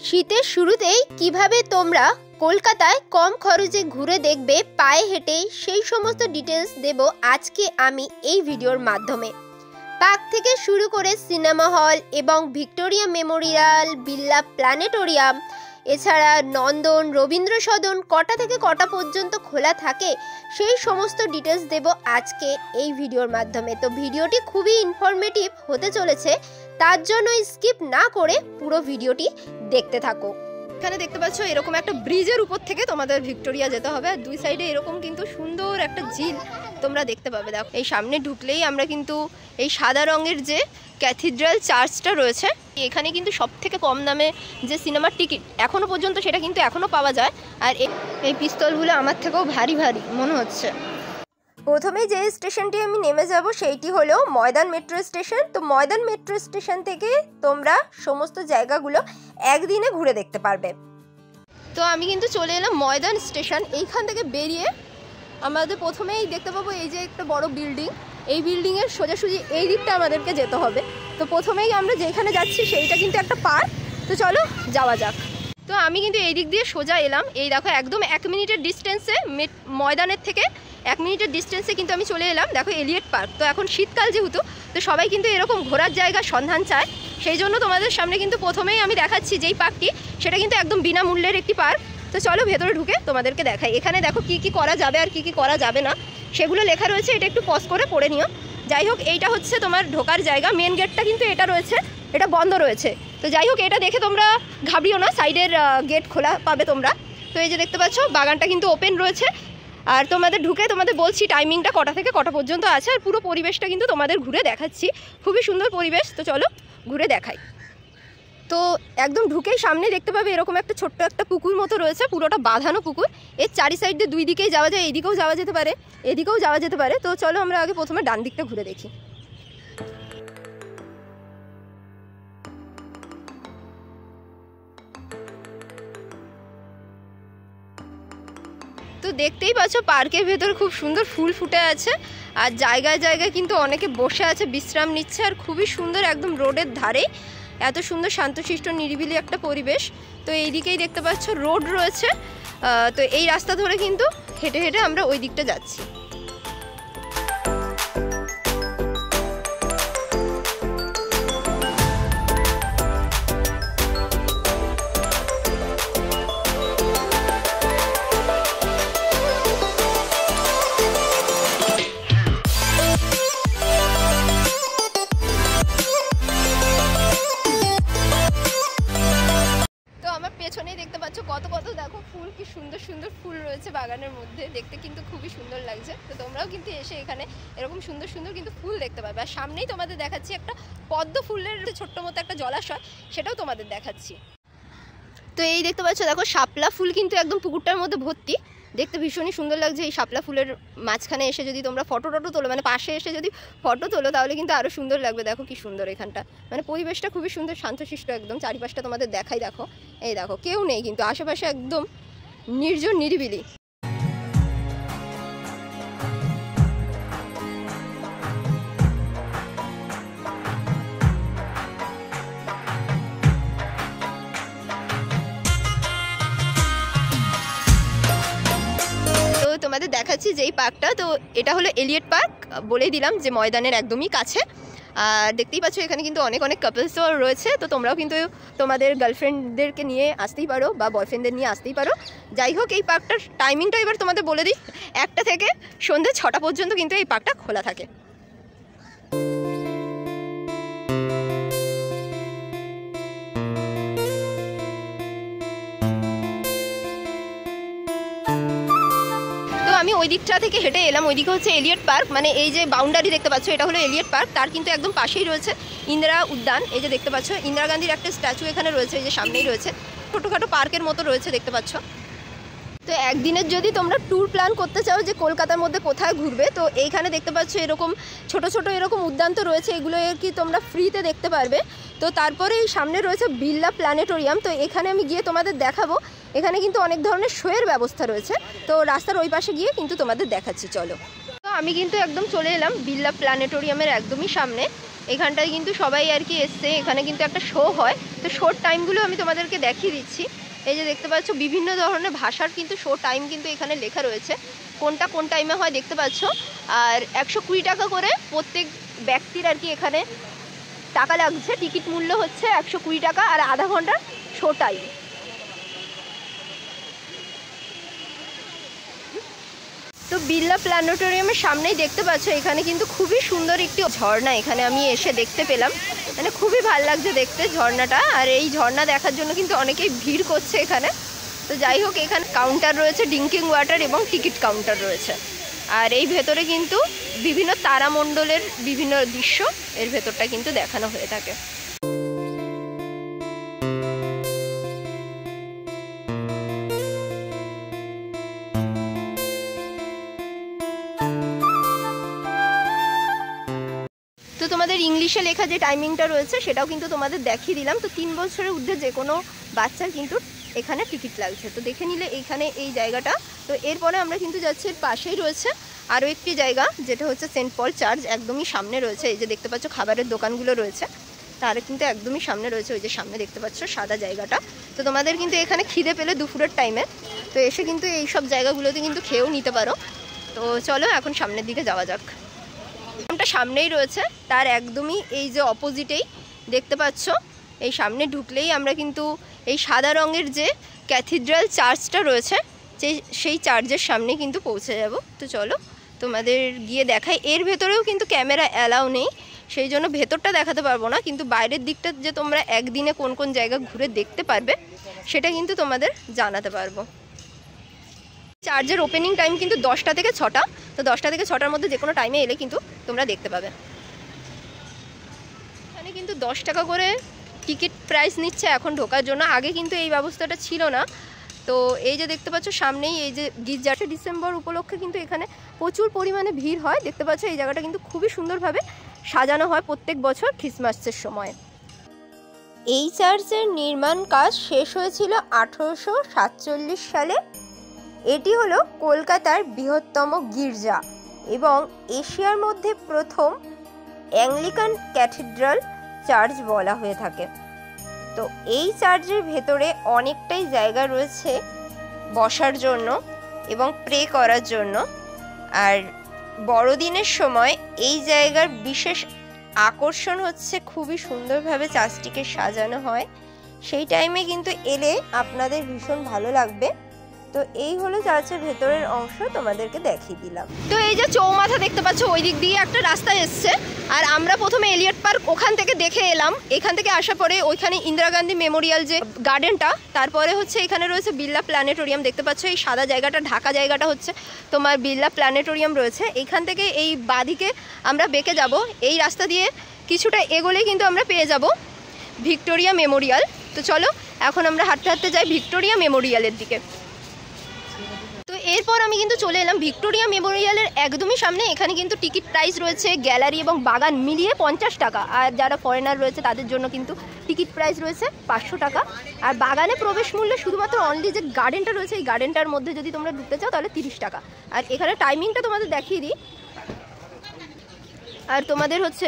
শীতের শুরুতেই কিভাবে তোমরা কলকাতায় কম খরচে ঘুরে দেখবে পায়ে হেঁটে সেই সমস্ত ডিটেলস দেব আজকে আমি এই ভিডিওর মাধ্যমে। পার্ক থেকে শুরু করে সিনেমা হল এবং ভিক্টোরিয়া মেমোরিয়াল, বিড়লা প্ল্যানেটোরিয়াম, এছাড়া নন্দন, রবীন্দ্র সদন কটা থেকে কটা পর্যন্ত খোলা থাকে সেই সমস্ত ডিটেলস দেব আজকে এই ভিডিওর মাধ্যমে। তো ভিডিওটি খুবই ইনফরমেটিভ হতে চলেছে, তার জন্য স্কিপ না করে পুরো ভিডিওটি দেখতে থাকো। এখানে দেখতে পাচ্ছ এরকম একটা ব্রিজের উপর থেকে তোমাদের ভিক্টোরিয়া যেতে হবে, আর দুই সাইডে এরকম কিন্তু সুন্দর একটা ঝিল তোমরা দেখতে পাবে। দেখো এই সামনে ঢুকলেই আমরা কিন্তু এই সাদা রঙের যে ক্যাথিড্রাল চার্চটা রয়েছে, এখানে কিন্তু সব থেকে কম দামে যে সিনেমার টিকিট এখনও পর্যন্ত সেটা কিন্তু এখনও পাওয়া যায়। আর এই পিস্তলগুলো আমার থেকেও ভারী ভারী মনে হচ্ছে। প্রথমে যে স্টেশনটি আমি নেমে যাব সেইটি হলো ময়দান মেট্রো স্টেশন। তো ময়দান মেট্রো স্টেশন থেকে তোমরা সমস্ত জায়গাগুলো একদিনে ঘুরে দেখতে পারবে। তো আমি কিন্তু চলে এলাম ময়দান স্টেশন। এইখান থেকে বেরিয়ে আমাদের প্রথমেই দেখতে পাবো এই যে একটা বড় বিল্ডিং, এই বিল্ডিংয়ের সোজাসুজি এই দিকটা আমাদেরকে যেতে হবে। তো প্রথমেই আমরা যেখানে যাচ্ছি সেইটা কিন্তু একটা পার্ক। তো চলো যাওয়া যাক। তো আমি কিন্তু এই দিক দিয়ে সোজা এলাম। এই দেখো একদম 1 মিনিটের ডিস্টেন্সে ময়দানের থেকে 1 মিনিটের ডিস্টেন্সে কিন্তু আমি চলে এলাম। দেখো এলিয়েট পার্ক। তো এখন শীতকাল যেহেতু, তো সবাই কিন্তু এরকম ঘোরার জায়গার সন্ধান চায়, সেই জন্য তোমাদের সামনে কিন্তু প্রথমেই আমি দেখাচ্ছি যেই পার্কটি, সেটা কিন্তু একদম বিনামূল্যের একটি পার্ক। তো চলো ভেতরে ঢুকে তোমাদেরকে দেখাই। এখানে দেখো কি কি করা যাবে আর কি কি করা যাবে না সেগুলো লেখা রয়েছে, এটা একটু পজ করে পড়ে নিও। যাই হোক, এইটা হচ্ছে তোমার ঢোকার জায়গা। মেন গেটটা কিন্তু এটা রয়েছে, এটা বন্ধ রয়েছে। তো যাই হোক, এটা দেখে তোমরা ঘাবড়িও না, সাইডের গেট খোলা পাবে তোমরা। তো এই যে দেখতে পাচ্ছ বাগানটা কিন্তু ওপেন রয়েছে। আর তোমাদের ঢুকে তোমাদের বলছি টাইমিংটা কটা থেকে কটা পর্যন্ত আছে, আর পুরো পরিবেশটা কিন্তু তোমাদের ঘুরে দেখাচ্ছি। খুবই সুন্দর পরিবেশ। তো চলো ঘুরে দেখাই। তো একদম ঢুকেই সামনে দেখতে পাবে এরকম একটা ছোট্ট একটা পুকুর মতো রয়েছে, পুরোটা বাঁধানো পুকুর। এর চারি সাইড দিয়ে দুই দিকেই যাওয়া যায়, এদিকেও যাওয়া যেতে পারে, এদিকেও যাওয়া যেতে পারে। তো চলো আমরা আগে প্রথমে ডান দিকটা ঘুরে দেখি। তো দেখতেই পাচ্ছ পার্কের ভেতর খুব সুন্দর ফুল ফুটে আছে, আর জায়গায় জায়গায় কিন্তু অনেকে বসে আছে, বিশ্রাম নিচ্ছে। আর খুবই সুন্দর, একদম রোডের ধারেই এত সুন্দর শান্তশিষ্ট নিরিবিলি একটা পরিবেশ। তো এই দিকেই দেখতে পাচ্ছ রোড রয়েছে। তো এই রাস্তা ধরে কিন্তু হেঁটে হেঁটে আমরা ওই দিকটা যাচ্ছি। পেছনেই দেখতে পাচ্ছ কত কত দেখো ফুল, কি সুন্দর সুন্দর ফুল রয়েছে বাগানের মধ্যে, দেখতে কিন্তু খুবই সুন্দর লাগছে। তো তোমরাও কিন্তু এসে এখানে এরকম সুন্দর সুন্দর কিন্তু ফুল দেখতে পাবে। আর সামনেই তোমাদের দেখাচ্ছি একটা পদ্ম ফুলের ছোট্ট মতো একটা জলাশয়, সেটাও তোমাদের দেখাচ্ছি। তো এই দেখতে পাচ্ছ দেখো শাপলা ফুল কিন্তু একদম পুকুরটার মধ্যে ভর্তি, দেখতে ভীষণই সুন্দর লাগছে। এই শাপলা ফুলের মাঝখানে এসে যদি তোমরা ফটো তোলো, মানে পাশে এসে যদি ফটো তোলো, তাহলে কিন্তু আরও সুন্দর লাগবে। দেখো কি সুন্দর এখানটা, মানে পরিবেশটা খুবই সুন্দর, শান্তশিষ্ট একদম। চারিপাশটা তোমাদের দেখাই, দেখো এই দেখো কেউ নেই কিন্তু আশেপাশে, একদম নির্জন নিরিবিলি। তোমাদের দেখাচ্ছি যেই পার্কটা, তো এটা হলো এলিয়েট পার্ক। বলেই দিলাম যে ময়দানের একদমই কাছে। আর দেখতেই পাচ্ছ এখানে কিন্তু অনেক অনেক কাপলসও রয়েছে। তো তোমরাও কিন্তু তোমাদের গার্লফ্রেন্ডদেরকে নিয়ে আসতেই পারো বা বয়ফ্রেন্ডদের নিয়ে আসতেই পারো। যাই হোক, এই পার্কটার টাইমিংটা এবার তোমাদের বলে দিই। 1টা থেকে সন্ধ্যে 6টা পর্যন্ত কিন্তু এই পার্কটা খোলা থাকে। আমি ওই দিকটা থেকে হেঁটে এলাম, ওইদিকে হচ্ছে এলিয়েট পার্ক। মানে এই যে বাউন্ডারি দেখতে পাচ্ছ, এটা হলো এলিয়েট পার্ক। তার কিন্তু একদম পাশেই রয়েছে ইন্দিরা উদ্যান। এই যে দেখতে পাচ্ছ ইন্দিরা গান্ধীর একটা স্ট্যাচু এখানে রয়েছে, এই যে সামনেই রয়েছে, ছোটোখাটো পার্কের মতো রয়েছে দেখতে পাচ্ছ। তো একদিনের যদি তোমরা ট্যুর প্ল্যান করতে চাও যে কলকাতার মধ্যে কোথায় ঘুরবে, তো এইখানে দেখতে পাচ্ছ এরকম ছোট ছোট এরকম উদ্যান তো রয়েছে, এগুলো আর কি তোমরা ফ্রিতে দেখতে পারবে। তো তারপরে এই সামনে রয়েছে বিড়লা প্ল্যানেটোরিয়াম। তো এখানে আমি গিয়ে তোমাদের দেখাবো, এখানে কিন্তু অনেক ধরনের শোয়ের ব্যবস্থা রয়েছে। তো রাস্তার ওই পাশে গিয়ে কিন্তু তোমাদের দেখাচ্ছি, চলো। তো আমি কিন্তু একদম চলে এলাম বিড়লা প্ল্যানেটোরিয়ামের একদমই সামনে। এখানটায় কিন্তু সবাই আর কি এসছে, এখানে কিন্তু একটা শো হয়। তো শোর টাইমগুলো আমি তোমাদেরকে দেখিয়ে দিচ্ছি। এই যে দেখতে পাচ্ছ বিভিন্ন ধরনের ভাষার কিন্তু শো টাইম কিন্তু এখানে লেখা রয়েছে, কোনটা কোন টাইমে হয় দেখতে পাচ্ছ। আর 120 টাকা করে প্রত্যেক ব্যক্তির আর কি এখানে টাকা লাগছে। টিকিট মূল্য হচ্ছে 120 টাকা আর আধা ঘন্টার শো টাইম। তো বিড়লা প্ল্যানেটোরিয়ামের সামনেই দেখতে পাচ্ছ এখানে কিন্তু খুবই সুন্দর একটি ঝর্ণা এখানে আমি এসে দেখতে পেলাম, মানে খুবই ভালো লাগছে দেখতে ঝর্ণাটা। আর এই ঝর্ণা দেখার জন্য কিন্তু অনেকেই ভিড় করছে এখানে। তো যাই হোক, এখানে কাউন্টার রয়েছে, ড্রিঙ্কিং ওয়াটার এবং টিকিট কাউন্টার রয়েছে। আর এই ভেতরে কিন্তু বিভিন্ন তারামণ্ডলের বিভিন্ন দৃশ্য এর ভেতরটা কিন্তু দেখানো হয়ে থাকে। তো তোমাদের ইংলিশে লেখা যে টাইমিংটা রয়েছে সেটাও কিন্তু তোমাদের দেখিয়ে দিলাম। তো 3 বছরের ঊর্ধ্বে যে কোনো বাচ্চার কিন্তু এখানে টিকিট লাগছে। তো দেখে নিলে এইখানে এই জায়গাটা। তো এরপরে আমরা কিন্তু যাচ্ছি, এর পাশেই রয়েছে আরও একটি জায়গা যেটা হচ্ছে সেন্ট পল চার্চ, একদমই সামনে রয়েছে। এই যে দেখতে পাচ্ছ খাবারের দোকানগুলো রয়েছে, তার কিন্তু একদমই সামনে রয়েছে, ওই যে সামনে দেখতে পাচ্ছ সাদা জায়গাটা। তো তোমাদের কিন্তু এখানে খিদে পেলে দুপুরের টাইমে তো এসে কিন্তু এই সব জায়গাগুলোতে কিন্তু খেয়েও নিতে পারো। তো চলো এখন সামনের দিকে যাওয়া যাক। সামনেই রয়েছে, তার একদমই এই যে অপোজিটেই দেখতে পাচ্ছ, এই সামনে ঢুকলেই আমরা কিন্তু এই সাদা রঙের যে ক্যাথিড্রাল চার্চটা রয়েছে সেই চার্চের সামনে কিন্তু পৌঁছে যাব। তো চলো তোমাদের গিয়ে দেখাই। এর ভেতরেও কিন্তু ক্যামেরা অ্যালাউ নেই, সেই জন্য ভেতরটা দেখাতে পারবো না, কিন্তু বাইরের দিকটা যে তোমরা একদিনে কোন কোন জায়গা ঘুরে দেখতে পারবে সেটা কিন্তু তোমাদের জানাতে পারবো। চার্চের ওপেনিং টাইম কিন্তু 10টা থেকে 6টা। তো 10টা থেকে 6টার মধ্যে যে কোনো টাইমে এলে কিন্তু তোমরা দেখতে পাবে। এখানে কিন্তু 10 টাকা করে টিকিট প্রাইস নিচ্ছে এখন ঢোকার জন্য, আগে কিন্তু এই ব্যবস্থাটা ছিল না। তো এই যে দেখতে পাচ্ছ সামনেই এই যে গির্জাটা, ডিসেম্বর উপলক্ষে কিন্তু এখানে প্রচুর পরিমাণে ভিড় হয়। দেখতে পাচ্ছ এই জায়গাটা কিন্তু খুবই সুন্দরভাবে সাজানো হয় প্রত্যেক বছর খ্রিসমাসের সময়। এই চার্চের নির্মাণ কাজ শেষ হয়েছিল 1847 সালে। এটি হলো কলকাতার বৃহত্তম গির্জা এবং এশিয়ার মধ্যে প্রথম অ্যাংলিকান ক্যাথিড্রাল চার্চ বলা হয়ে থাকে। তো এই চার্চের ভেতরে অনেকটাই জায়গা রয়েছে বসার জন্য এবং প্রে করার জন্য। আর বড়দিনের সময় এই জায়গার বিশেষ আকর্ষণ হচ্ছে খুবই সুন্দরভাবে চার্চটিকে সাজানো হয়, সেই টাইমে কিন্তু এলে আপনাদের ভীষণ ভালো লাগবে। তো এই হলো চার্চের ভেতরের অংশ, তোমাদেরকে দেখিয়ে দিলাম। তো এই যে চৌমাথা দেখতে পাচ্ছ, ওই দিক দিয়ে একটা রাস্তা এসছে। আর আমরা প্রথমে এলিয়ট পার্ক ওখান থেকে দেখে এলাম। এখান থেকে আসার পরে ওইখানে ইন্দিরা গান্ধী মেমোরিয়াল যে গার্ডেনটা, তারপরে হচ্ছে এখানে রয়েছে বিড়লা প্ল্যানেটোরিয়াম। দেখতে পাচ্ছ এই সাদা জায়গাটা, ঢাকা জায়গাটা হচ্ছে তোমার বিড়লা প্ল্যানেটোরিয়াম রয়েছে। এইখান থেকে এই বাদিকে আমরা বেঁকে যাব, এই রাস্তা দিয়ে কিছুটা এগোলেই কিন্তু আমরা পেয়ে যাব ভিক্টোরিয়া মেমোরিয়াল। তো চলো এখন আমরা হাঁটতে হাঁটতে যাই ভিক্টোরিয়া মেমোরিয়ালের দিকে। তো এরপর আমি কিন্তু চলে এলাম ভিক্টোরিয়া মেমোরিয়ালের একদমই সামনে। এখানে কিন্তু টিকিট প্রাইস রয়েছে গ্যালারি এবং বাগান মিলিয়ে 50 টাকা। আর যারা ফরেনার রয়েছে তাদের জন্য কিন্তু টিকিট প্রাইস রয়েছে 500 টাকা। আর বাগানে প্রবেশ মূল্য শুধুমাত্র অনলি যে গার্ডেনটা রয়েছে এই গার্ডেনটার মধ্যে যদি তোমরা ঢুকতে চাও তাহলে 30 টাকা। আর এখানে টাইমিংটা তোমাদের দেখিয়ে দিই। আর তোমাদের হচ্ছে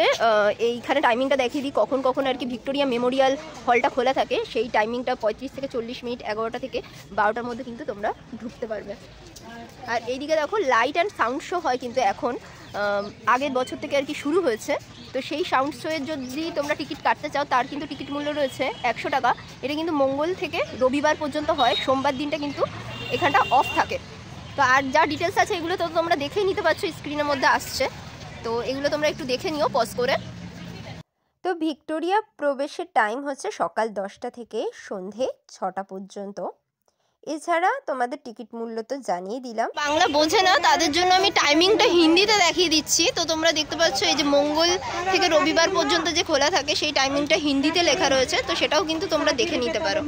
এইখানে টাইমিংটা দেখিয়ে দিই কখন কখন আর কি ভিক্টোরিয়া মেমোরিয়াল হলটা খোলা থাকে। সেই টাইমিংটা 35 থেকে 40 মিনিট, 11টা থেকে 12টার মধ্যে কিন্তু তোমরা ঢুকতে পারবে। আর এইদিকে দেখো লাইট অ্যান্ড সাউন্ড শো হয় কিন্তু এখন, আগের বছর থেকে আর কি শুরু হয়েছে। তো সেই সাউন্ড শোয়ের যদি তোমরা টিকিট কাটতে চাও তার কিন্তু টিকিট মূল্য রয়েছে 100 টাকা। এটা কিন্তু মঙ্গল থেকে রবিবার পর্যন্ত হয়, সোমবার দিনটা কিন্তু এখানটা অফ থাকে। তো আর যা ডিটেলস আছে এগুলো তো তোমরা দেখেই নিতে পারছো, স্ক্রিনের মধ্যে আসছে। তো এগুলো তোমরা একটু দেখে নিও পজ করে। তো ভিক্টোরিয়া প্রবেশের টাইম হচ্ছে সকাল 10টা থেকে সন্ধে 6টা পর্যন্ত। এছাড়া তোমাদের টিকিট মূল্য তো জানিয়ে দিলাম। বাংলা বোঝে না তাদের জন্য আমি টাইমিংটা হিন্দিতে দেখিয়ে দিচ্ছি। তো তোমরা দেখতে পাচ্ছ এই যে মঙ্গল থেকে রবিবার পর্যন্ত যে খোলা থাকে সেই টাইমিংটা হিন্দিতে লেখা রয়েছে, তো সেটাও কিন্তু তোমরা দেখে নিতে পারো।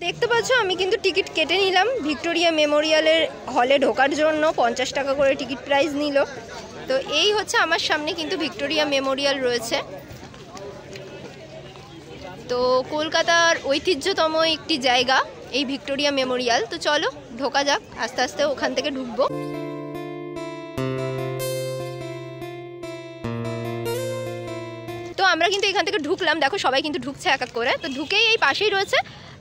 দেখতে পাচ্ছ আমি কিন্তু টিকিট কেটে নিলাম ভিক্টোরিয়া মেমোরিয়ালের হলে ঢোকার জন্য। 50 টাকা করে টিকিট প্রাইস নিল। তো এই হচ্ছে আমার সামনে কিন্তু ভিক্টোরিয়া মেমোরিয়াল রয়েছে। তো কলকাতার ঐতিহ্যতম একটি জায়গা এই ভিক্টোরিয়া মেমোরিয়াল। তো চলো ঢোকা যাক, আস্তে আস্তে ওখান থেকে ঢুকবো। আমরা কিন্তু এখান থেকে ঢুকলাম, দেখো সবাই কিন্তু ঢুকছে এক এক করে। তো ঢুকেই এই পাশেই রয়েছে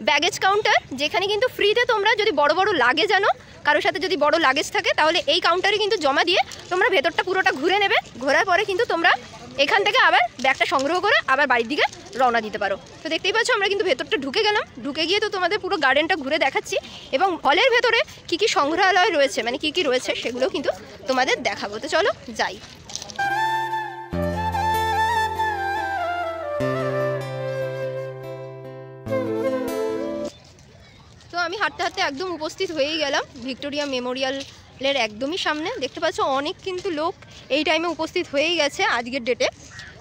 ব্যাগেজ কাউন্টার, যেখানে কিন্তু ফ্রিতে তোমরা যদি বড় বড় লাগেজ আনো, কারোর সাথে যদি বড় লাগেজ থাকে, তাহলে এই কাউন্টারে কিন্তু জমা দিয়ে তোমরা ভেতরটা পুরোটা ঘুরে নেবে। ঘোরার পরে কিন্তু তোমরা এখান থেকে আবার ব্যাগটা সংগ্রহ করে আবার বাড়ির দিকে রওনা দিতে পারো। তো দেখতেই পাচ্ছ আমরা কিন্তু ভেতরটা ঢুকে গেলাম। ঢুকে গিয়ে তো তোমাদের পুরো গার্ডেনটা ঘুরে দেখাচ্ছি, এবং হলের ভেতরে কী কী সংগ্রহালয় রয়েছে, মানে কী কী রয়েছে সেগুলো কিন্তু তোমাদের দেখাবো। তো চলো যাই। তো আমি হাঁটতে হাঁটতে একদম উপস্থিত হয়েই গেলাম ভিক্টোরিয়া মেমোরিয়ালের একদমই সামনে। দেখতে পাচ্ছ অনেক কিন্তু লোক এই টাইমে উপস্থিত হয়েই গেছে আজকের ডেটে।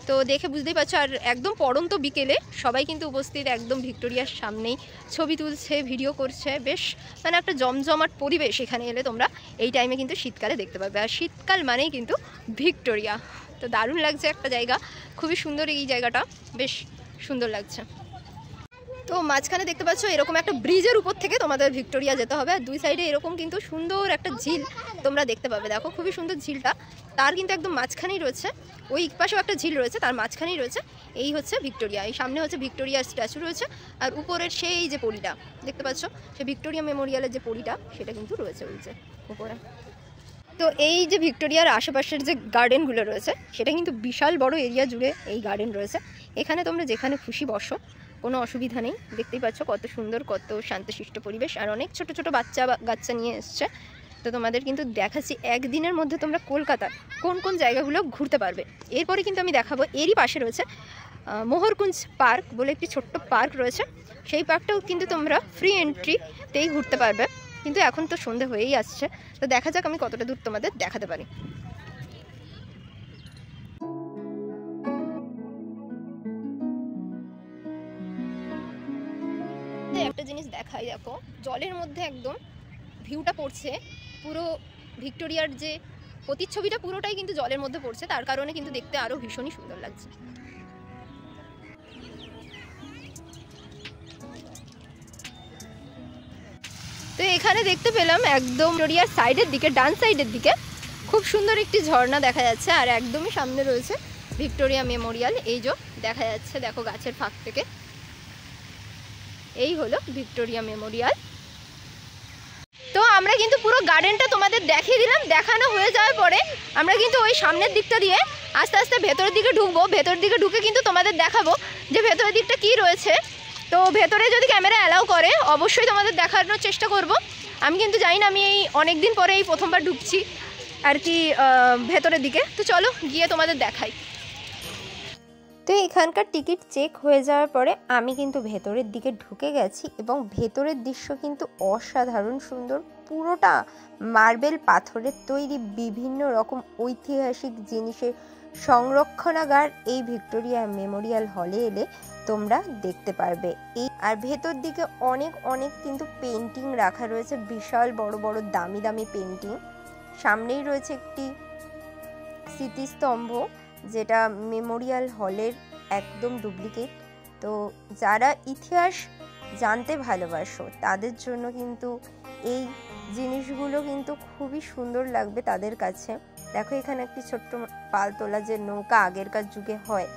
তো দেখে বুঝতেই পারছো, আর একদম পড়ন্ত বিকেলে সবাই কিন্তু উপস্থিত একদম ভিক্টোরিয়ার সামনেই ছবি তুলছে, ভিডিও করছে। বেশ মানে একটা জমজমাট পরিবেশ এখানে এলে তোমরা এই টাইমে কিন্তু শীতকালে দেখতে পাবে। আর শীতকাল মানেই কিন্তু ভিক্টোরিয়া। তো দারুণ লাগছে একটা জায়গা, খুবই সুন্দর এই জায়গাটা, বেশ সুন্দর লাগছে। তো মাঝখানে দেখতে পাচ্ছ এরকম একটা ব্রিজের উপর থেকে তোমাদের ভিক্টোরিয়া যেতে হবে, আর দুই সাইডে এরকম কিন্তু সুন্দর একটা ঝিল তোমরা দেখতে পাবে। দেখো খুবই সুন্দর ঝিলটা, তার কিন্তু একদম মাঝখানেই রয়েছে, ওই পাশেও একটা ঝিল রয়েছে, তার মাঝখানেই রয়েছে এই হচ্ছে ভিক্টোরিয়া। এই সামনে হচ্ছে ভিক্টোরিয়ার স্ট্যাচু রয়েছে, আর উপরের সেই যে পরিটা দেখতে পাচ্ছ, সে ভিক্টোরিয়া মেমোরিয়ালের যে পরিটা সেটা কিন্তু রয়েছে ওই যে উপরে। তো এই যে ভিক্টোরিয়ার আশেপাশের যে গার্ডেনগুলো রয়েছে সেটা কিন্তু বিশাল বড় এরিয়া জুড়ে এই গার্ডেন রয়েছে। এখানে তোমরা যেখানে খুশি বসো, কোনো অসুবিধা নেই। দেখতেই পাচ্ছ কত সুন্দর, কত শান্তশিষ্ট পরিবেশ, আর অনেক ছোট ছোট বাচ্চা নিয়ে এসছে। তো তোমাদের কিন্তু দেখাচ্ছি একদিনের মধ্যে তোমরা কলকাতার কোন কোন জায়গাগুলো ঘুরতে পারবে। এরপরে কিন্তু আমি দেখাবো এরই পাশে রয়েছে মোহরকুঞ্জ পার্ক বলে একটি ছোট্ট পার্ক রয়েছে। সেই পার্কটাও কিন্তু তোমরা ফ্রি এন্ট্রিতেই ঘুরতে পারবে, কিন্তু এখন তো সন্ধে হয়েই আসছে। তো দেখা যাক আমি কতটা দূর তোমাদের দেখাতে পারি। একটা জিনিস দেখাই, দেখো জলের মধ্যে একদম ভিউটা পড়ছে, পুরো ভিক্টোরিয়ার যে প্রতিচ্ছবিটা পুরোটাই কিন্তু জলের মধ্যে পড়ছে, তার কারণে কিন্তু দেখতে আরো ভীষণই সুন্দর লাগছে। তো এখানে দেখতে পেলাম একদম ভিক্টোরিয়ার সাইডের দিকে, ডান সাইডের দিকে খুব সুন্দর একটি ঝর্ণা দেখা যাচ্ছে, আর একদমই সামনে রয়েছে ভিক্টোরিয়া মেমোরিয়াল। এই যে দেখা যাচ্ছে, দেখো গাছের ফাঁক থেকে, এই হলো ভিক্টোরিয়া মেমোরিয়াল। তো আমরা কিন্তু পুরো গার্ডেনটা তোমাদের দেখিয়ে দিলাম। দেখানো হয়ে যাওয়ার পরে আমরা কিন্তু ওই সামনের দিকটা দিয়ে আস্তে আস্তে ভেতরের দিকে ঢুকবো। ভেতরের দিকে ঢুকে কিন্তু তোমাদের দেখাবো যে ভেতরের দিকটা কি রয়েছে। তো ভেতরে যদি ক্যামেরা অ্যালাউ করে অবশ্যই তোমাদের দেখানোর চেষ্টা করব। আমি কিন্তু জানি না, আমি এই অনেক দিন পরে এই প্রথমবার ঢুকছি আর কি ভেতরের দিকে। তো চলো গিয়ে তোমাদের দেখাই। তো এখানকার টিকিট চেক হয়ে যাওয়ার পরে আমি কিন্তু ভেতরের দিকে ঢুকে গেছি, এবং ভেতরের দৃশ্য কিন্তু অসাধারণ সুন্দর। পুরোটা মার্বেল পাথরের তৈরি বিভিন্ন রকম ঐতিহাসিক জিনিসের সংরক্ষণাগার এই ভিক্টোরিয়া মেমোরিয়াল হলে এলে তোমরা দেখতে পারবে। আর ভেতর দিকে অনেক অনেক কিন্তু পেন্টিং রাখা রয়েছে, বিশাল বড় বড় দামি দামি পেন্টিং। সামনেই রয়েছে একটি স্মৃতিস্তম্ভ, যেটা মেমোরিয়াল হলের একদম ডুপ্লিকেট। তো যারা ইতিহাস জানতে ভালোবাসো তাদের জন্য কিন্তু এই জিনিসগুলো কিন্তু খুবই সুন্দর লাগবে তাদের কাছে। দেখো এখানে একটি ছোট্ট পালতোলা যে নৌকা আগেরকার যুগে হয়,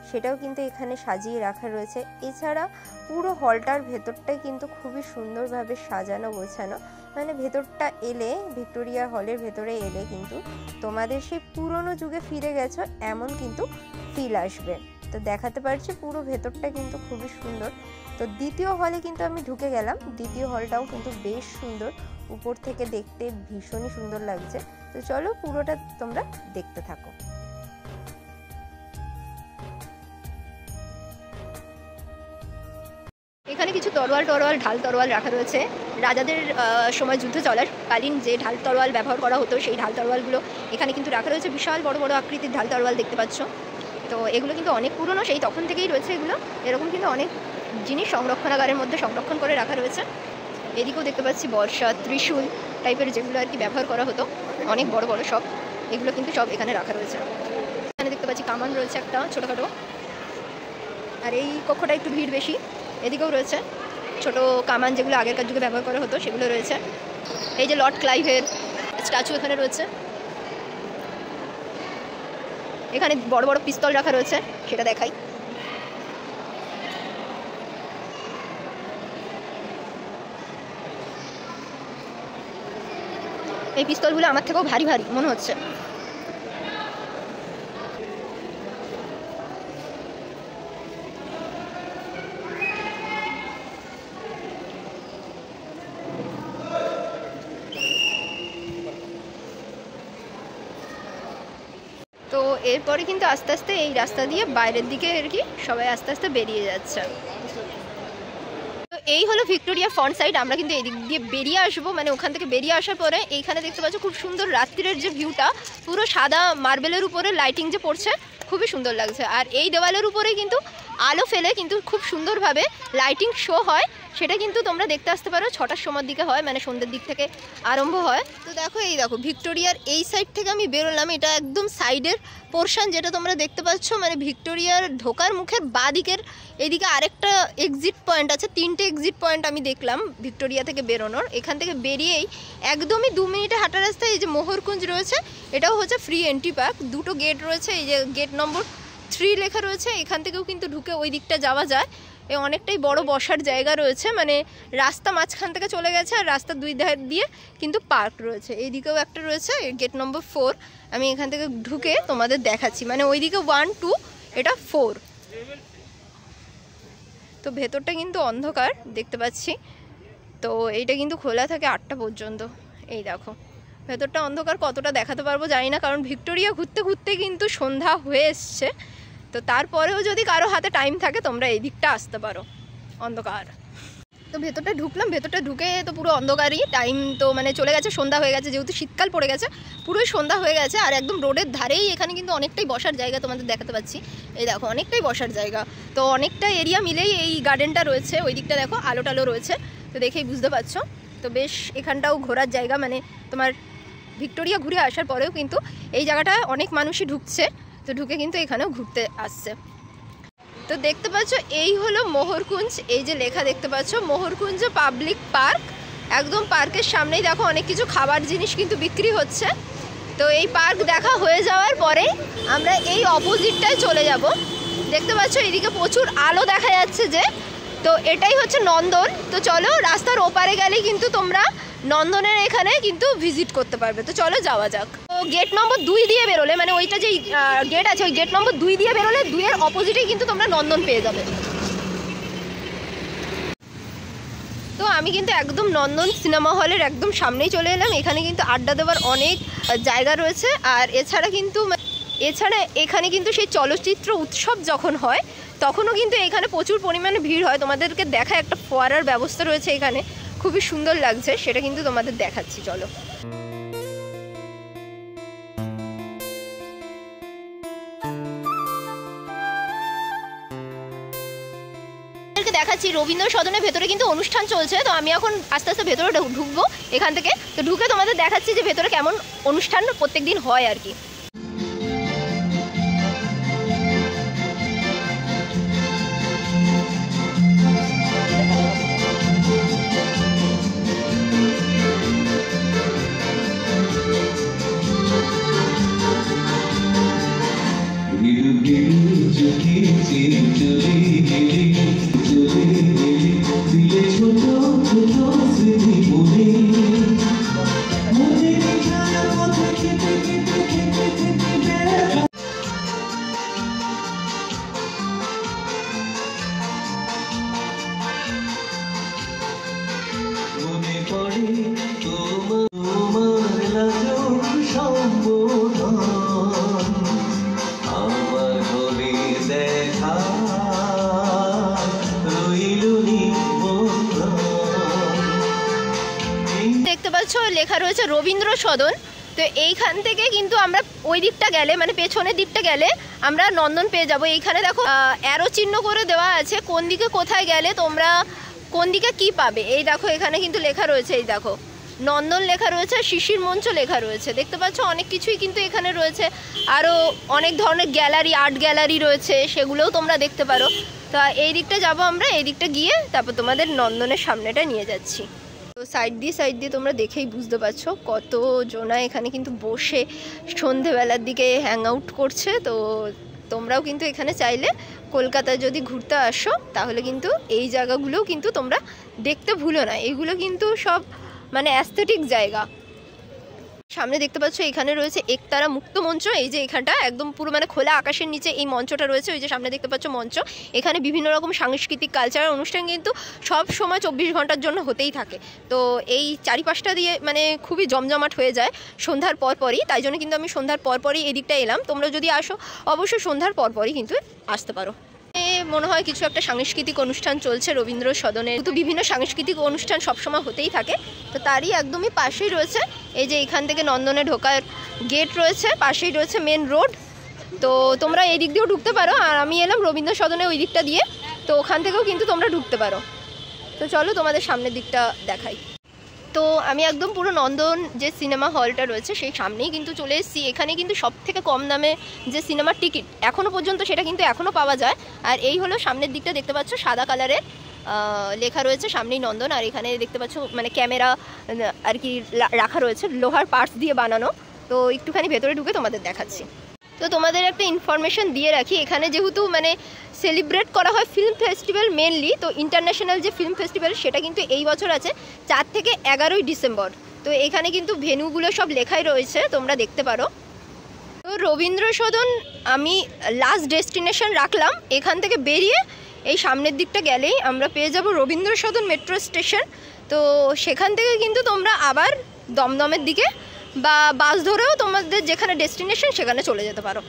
সেটাও কিন্তু এখানে সাজিয়ে রাখা রয়েছে। এছাড়া পুরো হলটার ভেতরটাই কিন্তু খুবই সুন্দরভাবে সাজানো গোছানো, মানে ভেতরটা এলে, ভিক্টোরিয়া হলের ভেতরে এলে কিন্তু তোমাদের সেই পুরনো যুগে ফিরে গেছো এমন কিন্তু ফিল আসবে। তো দেখাতে পারছি পুরো ভেতরটা কিন্তু খুবই সুন্দর। তো দ্বিতীয় হলে কিন্তু আমি ঢুকে গেলাম। দ্বিতীয় হলটাও কিন্তু বেশ সুন্দর, উপর থেকে দেখতে ভীষণই সুন্দর লাগছে। তো চলো পুরোটা তোমরা দেখতে থাকো। এখানে কিছু তরোয়াল ঢাল তরোয়াল রাখা রয়েছে। রাজাদের সময় যুদ্ধ চলাকালীন যে ঢাল তরোয়াল ব্যবহার করা হতো, সেই ঢাল তরোয়ালগুলো এখানে কিন্তু রাখা রয়েছে। বিশাল বড় বড় আকৃতির ঢাল তরোয়াল দেখতে পাচ্ছ। তো এগুলো কিন্তু অনেক পুরনো, সেই তখন থেকেই রয়েছে এগুলো। এরকম কিন্তু অনেক জিনিস সংরক্ষণাগারের মধ্যে সংরক্ষণ করে রাখা রয়েছে। এদিকেও দেখতে পাচ্ছি বর্ষা, ত্রিশূল টাইপের যেগুলো আর কি ব্যবহার করা হতো, অনেক বড় বড় সব, এগুলো কিন্তু সব এখানে রাখা রয়েছে। এখানে দেখতে পাচ্ছি কামান রয়েছে একটা ছোটোখাটো, আর এই কক্ষটা একটু ভিড় বেশি। এদিকেও রয়েছে ছোট কামান, যেগুলো আগেরকার যুগে ব্যবহার করা হতো, সেগুলো রয়েছে। এই যে লর্ড ক্লাইভের স্ট্যাচু এখানে রয়েছে। এখানে বড় বড় পিস্তল রাখা রয়েছে, সেটা দেখাই। এই পিস্তলগুলো আমার থেকেও ভারী ভারী মনে হচ্ছে। তো এরপরে কিন্তু আস্তে আস্তে এই রাস্তা দিয়ে বাইরের দিকে আর কি সবাই আস্তে আস্তে বেরিয়ে যাচ্ছে। তো এই হলো ভিক্টোরিয়া ফ্রন্ট সাইড। আমরা কিন্তু এই দিক দিয়ে বেরিয়ে আসবো, মানে ওখান থেকে বেরিয়ে আসার পরে এইখানে দেখতে পাচ্ছ খুব সুন্দর রাত্রির যে ভিউটা, পুরো সাদা মার্বেলের উপরে লাইটিং যে পড়ছে খুবই সুন্দর লাগছে। আর এই দেওয়ালের উপরে কিন্তু আলো ফেলে কিন্তু খুব সুন্দরভাবে লাইটিং শো হয়, সেটা কিন্তু তোমরা দেখতে আসতে পারো। 6টার সময়ের দিকে হয়, মানে সন্ধ্যের দিক থেকে আরম্ভ হয়। তো দেখো এই দেখো ভিক্টোরিয়ার এই সাইড থেকে আমি বেরোলাম, এটা একদম সাইডের পোর্শন যেটা তোমরা দেখতে পাচ্ছ, মানে ভিক্টোরিয়ার ঢোকার মুখের বাঁ দিকের এদিকে আরেকটা এক্সিট পয়েন্ট আছে। 3টে এক্সিট পয়েন্ট আমি দেখলাম ভিক্টোরিয়া থেকে বেরোনোর। এখান থেকে বেরিয়েই একদমই 2 মিনিটে হাঁটা রাস্তায় এই যে মোহরকুঞ্জ রয়েছে, এটাও হচ্ছে ফ্রি এন্ট্রি পার্ক। 2টো গেট রয়েছে, এই যে গেট নম্বর 3 লেখা রয়েছে, এখান থেকেও কিন্তু ঢুকে ওই দিকটা যাওয়া যায়। এ অনেকটাই বড় বসার জায়গা রয়েছে, মানে রাস্তা মাঝখান থেকে চলে গেছে আর রাস্তার 2 ধার দিয়ে কিন্তু পার্ক রয়েছে। এইদিকেও একটা রয়েছে গেট নম্বর 4। আমি এখান থেকে ঢুকে তোমাদের দেখাচ্ছি, মানে ওইদিকে 1, 2, এটা 4। তো ভেতরটা কিন্তু অন্ধকার দেখতে পাচ্ছি। তো এইটা কিন্তু খোলা থাকে 8টা পর্যন্ত। এই দেখো ভেতরটা অন্ধকার, কতটা দেখাতে পারবো জানি না, কারণ ভিক্টোরিয়া ঘুরতে ঘুরতে কিন্তু সন্ধ্যা হয়ে এসছে। তো তারপরেও যদি কারো হাতে টাইম থাকে তোমরা এই দিকটা আসতে পারো, অন্ধকার। তো ভেতরটা ঢুকলাম, ভেতরটা ঢুকে তো পুরো অন্ধকারই। টাইম তো মানে চলে গেছে, সন্ধ্যা হয়ে গেছে, যেহেতু শীতকাল পড়ে গেছে পুরোই সন্ধ্যা হয়ে গেছে। আর একদম রোডের ধারেই এখানে কিন্তু অনেকটাই বসার জায়গা তোমাদের দেখাতে পাচ্ছি। এই দেখো অনেকটাই বসার জায়গা, তো অনেকটা এরিয়া মিলেই এই গার্ডেনটা রয়েছে। ওই দিকটা দেখো আলো টালো রয়েছে, তো দেখেই বুঝতে পারছো। তো বেশ এখানটাও ঘোরার জায়গা, মানে তোমার ভিক্টোরিয়া ঘুরে আসার পরেও কিন্তু এই জায়গাটা অনেক মানুষই ঢুকছে, তো ঢুকে কিন্তু এখানেও ঘুরতে আসছে। তো দেখতে পাচ্ছ এই হলো মোহরকুঞ্জ, এই যে লেখা দেখতে পাচ্ছ মোহরকুঞ্জ পাবলিক পার্ক। একদম পার্কের সামনেই দেখো অনেক কিছু খাবার জিনিস কিন্তু বিক্রি হচ্ছে। তো এই পার্ক দেখা হয়ে যাওয়ার পরে আমরা এই অপোজিটটায় চলে যাব। দেখতে পাচ্ছ এদিকে প্রচুর আলো দেখা যাচ্ছে যে, তো এটাই হচ্ছে নন্দন। তো চলো রাস্তার ওপারে গেলে কিন্তু তোমরা নন্দনের এখানে কিন্তু ভিজিট করতে পারবে। তো চলো যাওয়া যাক। তো গেট নম্বর 2 দিয়ে বেরোলে, মানে ওইটা যেই গেট আছে ওই গেট নম্বর 2 দিয়ে বেরোলে 2-এর অপোজিটেই কিন্তু তোমরা নন্দন পেয়ে যাবে। তো আমি কিন্তু একদম নন্দন সিনেমা হলের একদম সামনেই চলে এলাম। এখানে কিন্তু আড্ডা দেওয়ার অনেক জায়গা রয়েছে। আর এছাড়া এখানে কিন্তু সেই চলচ্চিত্র উৎসব যখন হয় তখনও কিন্তু এখানে প্রচুর পরিমাণে ভিড় হয়। তোমাদেরকে দেখা একটা ফোয়ারার ব্যবস্থা রয়েছে এখানে, খুবই সুন্দর লাগছে, সেটা কিন্তু তোমাদের দেখাচ্ছি। চলো দেখাচ্ছি। রবীন্দ্র সদনের ভেতরে কিন্তু অনুষ্ঠান চলছে, তো আমি এখন আস্তে আস্তে ভেতরে ঢুকবো এখান থেকে। তো ঢুকে তোমাদের দেখাচ্ছি যে ভেতরে কেমন অনুষ্ঠান প্রত্যেকদিন হয় আর কি। দেখতে পাচ্ছ লেখা রয়েছে রবীন্দ্র সদন। তো এইখান থেকে কিন্তু আমরা ওই দিকটা গেলে, মানে পেছনের দিকটা গেলে আমরা নন্দন পেয়ে যাব। এইখানে দেখো অ্যারো চিহ্ন করে দেওয়া আছে কোন দিকে কোথায় গেলে তোমরা কোন দিকে কি পাবে। এই দেখো এখানে কিন্তু লেখা রয়েছে, এই দেখো নন্দন লেখা রয়েছে, শিশির মঞ্চ লেখা রয়েছে। দেখতে পাচ্ছ অনেক কিছুই কিন্তু এখানে রয়েছে। আরও অনেক ধরনের গ্যালারি, আর্ট গ্যালারি রয়েছে, সেগুলোও তোমরা দেখতে পারো। তো এই দিকটা যাবো আমরা, এই দিকটা গিয়ে তারপর তোমাদের নন্দনের সামনেটা নিয়ে যাচ্ছি। তো সাইড দিয়ে তোমরা দেখেই বুঝতে পারছো কত জনা এখানে কিন্তু বসে সন্ধেবেলার দিকে হ্যাং আউট করছে। তো তোমরাও কিন্তু এখানে চাইলে কলকাতায় যদি ঘুরতে আসো তাহলে কিন্তু এই জায়গাগুলোও কিন্তু তোমরা দেখতে ভুলো না। এগুলো কিন্তু সব মানে অ্যাস্থেটিক জায়গা। সামনে দেখতে পাচ্ছ এখানে রয়েছে একতারা মুক্ত মঞ্চ। এই যে এখানটা একদম পুরো মানে খোলা আকাশের নিচে এই মঞ্চটা রয়েছে। ওই যে সামনে দেখতে পাচ্ছ মঞ্চ, এখানে বিভিন্ন রকম সাংস্কৃতিক কালচারাল অনুষ্ঠান কিন্তু সব সময় 24 ঘন্টার জন্য হতেই থাকে। তো এই চারিপাশটা দিয়ে মানে খুবই জমজমাট হয়ে যায় সন্ধ্যার পরপরই, তাই জন্য কিন্তু আমি সন্ধ্যার পরপরই এদিকটা এলাম। তোমরা যদি আসো অবশ্যই সন্ধ্যার পরপরই কিন্তু আসতে পারো। মনে হয় কিছু একটা সাংস্কৃতিক অনুষ্ঠান চলছে রবীন্দ্র সদনে, তো বিভিন্ন সাংস্কৃতিক অনুষ্ঠান সবসময় হতেই থাকে। তো তারই একদমই পাশেই রয়েছে এই যে এখান থেকে নন্দনে ঢোকার গেট রয়েছে, পাশেই রয়েছে মেন রোড। তো তোমরা এই দিক দিয়েও ঢুকতে পারো, আর আমি এলাম রবীন্দ্র সদনে ওই দিকটা দিয়ে, তো ওখান থেকেও কিন্তু তোমরা ঢুকতে পারো। তো চলো তোমাদের সামনের দিকটা দেখাই। তো আমি একদম পুরো নন্দন যে সিনেমা হলটা রয়েছে সেই সামনেই কিন্তু চলে এসেছি। এখানে কিন্তু সব থেকে কম দামে যে সিনেমার টিকিট এখনও পর্যন্ত সেটা কিন্তু এখনও পাওয়া যায়। আর এই হলো সামনের দিকটা দেখতে পাচ্ছ সাদা কালারের লেখা রয়েছে সামনেই নন্দন। আর এখানে দেখতে পাচ্ছ মানে ক্যামেরা আর কি রাখা রয়েছে লোহার পার্টস দিয়ে বানানো। তো একটুখানি ভেতরে ঢুকে তোমাদের দেখাচ্ছি। তো তোমাদের একটা ইনফরমেশন দিয়ে রাখি, এখানে যেহেতু মানে সেলিব্রেট করা হয় ফিল্ম ফেস্টিভ্যাল মেনলি, তো ইন্টারন্যাশনাল যে ফিল্ম ফেস্টিভ্যাল সেটা কিন্তু এই বছর আছে 4 থেকে 11 ডিসেম্বর। তো এখানে কিন্তু ভেন্যুগুলো সব লেখাই রয়েছে, তোমরা দেখতে পারো। তো রবীন্দ্র সদন আমি লাস্ট ডেস্টিনেশন রাখলাম। এখান থেকে বেরিয়ে এই সামনের দিকটা গেলেই আমরা পেয়ে যাব রবীন্দ্র সদন মেট্রো স্টেশন। তো সেখান থেকে কিন্তু তোমরা আবার দমদমের দিকে বা বাস ধরেও তোমাদের যেখানে ডেস্টিনেশন সেখানে চলে যেতে পারো।